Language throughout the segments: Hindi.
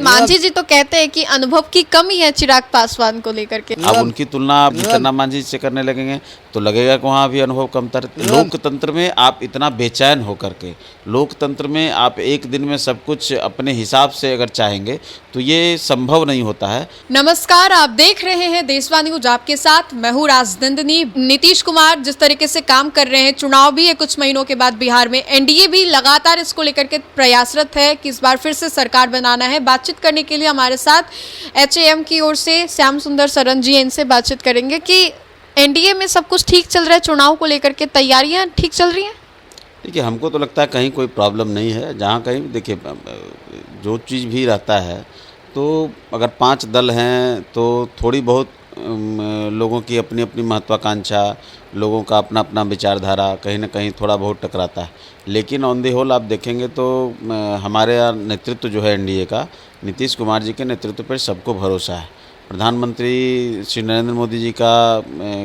मांझी जी तो कहते हैं कि अनुभव की कमी है चिराग पासवान को लेकर के। अब उनकी तुलना आप जीतन मांझी से करने लगेंगे तो लगेगा कि वहाँ भी अनुभव कमतर। लोकतंत्र में आप इतना बेचैन होकर के, लोकतंत्र में आप एक दिन में सब कुछ अपने हिसाब से अगर चाहेंगे तो ये संभव नहीं होता है। नमस्कार, आप देख रहे हैं देशवा न्यूज, आपके साथ मैं हूँ राजनंदिनी। नीतीश कुमार जिस तरीके से काम कर रहे हैं, चुनाव भी है कुछ महीनों के बाद बिहार में, एनडीए भी लगातार इसको लेकर के प्रयासरत है कि इस बार फिर से सरकार बनाना है। बातचीत करने के लिए हमारे साथ एचएएम की ओर से श्याम सुंदर सरन जी, इनसे बातचीत करेंगे कि एनडीए में सब कुछ ठीक चल रहा है, चुनाव को लेकर के तैयारियां ठीक चल रही हैं। देखिए, हमको तो लगता है कहीं कोई प्रॉब्लम नहीं है। जहाँ कहीं देखिए जो चीज़ भी रहता है तो अगर 5 दल हैं तो थोड़ी बहुत लोगों की अपनी अपनी महत्वाकांक्षा, लोगों का अपना अपना विचारधारा कहीं ना कहीं थोड़ा बहुत टकराता है। लेकिन ऑन द होल आप देखेंगे तो हमारे यहाँ नेतृत्व जो है एनडीए का, नीतीश कुमार जी के नेतृत्व पर सबको भरोसा है। प्रधानमंत्री श्री नरेंद्र मोदी जी का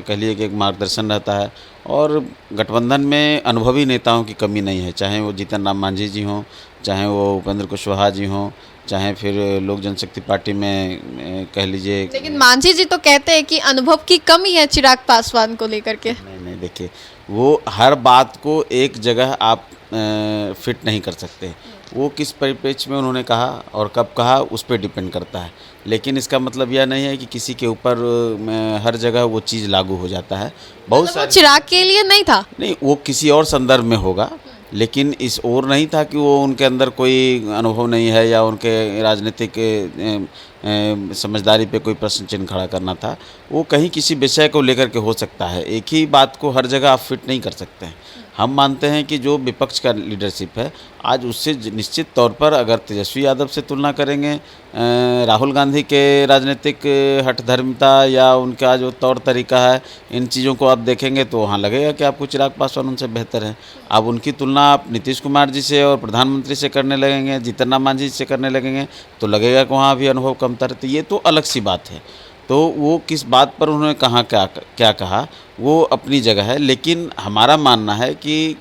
कह लिए कि एक मार्गदर्शन रहता है और गठबंधन में अनुभवी नेताओं की कमी नहीं है, चाहे वो जीतन राम मांझी जी हों, चाहे वो उपेंद्र कुशवाहा जी हों, चाहे फिर लोक जनशक्ति पार्टी में कह लीजिए। लेकिन मांझी जी तो कहते हैं कि अनुभव की कमी है चिराग पासवान को लेकर के। नहीं, देखिए, वो हर बात को एक जगह आप फिट नहीं कर सकते। वो किस परिप्रेक्ष्य में उन्होंने कहा और कब कहा उस पर डिपेंड करता है। लेकिन इसका मतलब यह नहीं है कि किसी के ऊपर हर जगह वो चीज़ लागू हो जाता है। बहुत मतलब सारे चिराग के लिए नहीं था, नहीं, वो किसी और संदर्भ में होगा, लेकिन इस ओर नहीं था कि वो उनके अंदर कोई अनुभव नहीं है या उनके राजनीतिक समझदारी पे कोई प्रश्न चिन्ह खड़ा करना था। वो कहीं किसी विषय को लेकर के हो सकता है। एक ही बात को हर जगह आप फिट नहीं कर सकते हैं। हम मानते हैं कि जो विपक्ष का लीडरशिप है आज, उससे निश्चित तौर पर अगर तेजस्वी यादव से तुलना करेंगे, राहुल गांधी के राजनीतिक हठधर्मिता या उनका जो तौर तरीका है, इन चीज़ों को आप देखेंगे तो वहाँ लगेगा कि आपको चिराग पासवान उनसे बेहतर है। अब उनकी तुलना आप नीतीश कुमार जी से और प्रधानमंत्री से करने लगेंगे, जीतन राम मांझी से करने लगेंगे तो लगेगा कि वहाँ भी अनुभव कमतर है। तो ये तो अलग सी बात है। तो वो किस बात पर उन्होंने कहा क्या कहा वो अपनी जगह है। लेकिन हमारा मानना है कि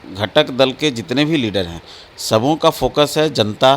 घटक दल के जितने भी लीडर हैं, सबों का फोकस है जनता,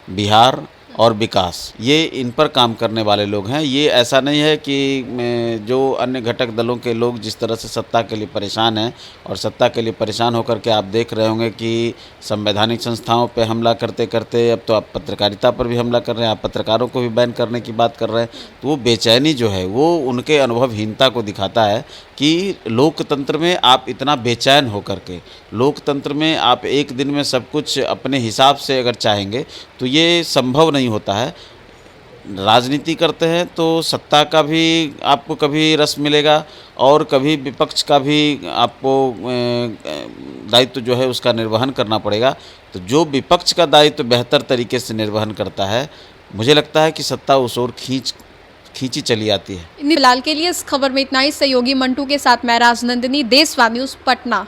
बिहार और विकास। ये इन पर काम करने वाले लोग हैं। ये ऐसा नहीं है कि जो अन्य घटक दलों के लोग जिस तरह से सत्ता के लिए परेशान हैं, और सत्ता के लिए परेशान होकर के आप देख रहे होंगे कि संवैधानिक संस्थाओं पे हमला करते करते अब तो आप पत्रकारिता पर भी हमला कर रहे हैं, आप पत्रकारों को भी बैन करने की बात कर रहे हैं। तो वो बेचैनी जो है वो उनके अनुभवहीनता को दिखाता है कि लोकतंत्र में आप इतना बेचैन होकर के, लोकतंत्र में आप एक दिन में सब कुछ अपने हिसाब से अगर चाहेंगे तो ये संभव नहीं होता है। राजनीति करते हैं तो सत्ता का भी आपको कभी रस मिलेगा और कभी विपक्ष का भी आपको दायित्व जो है उसका निर्वहन करना पड़ेगा। तो जो विपक्ष का दायित्व बेहतर तरीके से निर्वहन करता है, मुझे लगता है कि सत्ता उस ओर खींची चली आती है। फिलहाल के लिए इस खबर में इतना ही। सहयोगी मंटू के साथ मैं राजनंदिनी, देशवा न्यूज, पटना।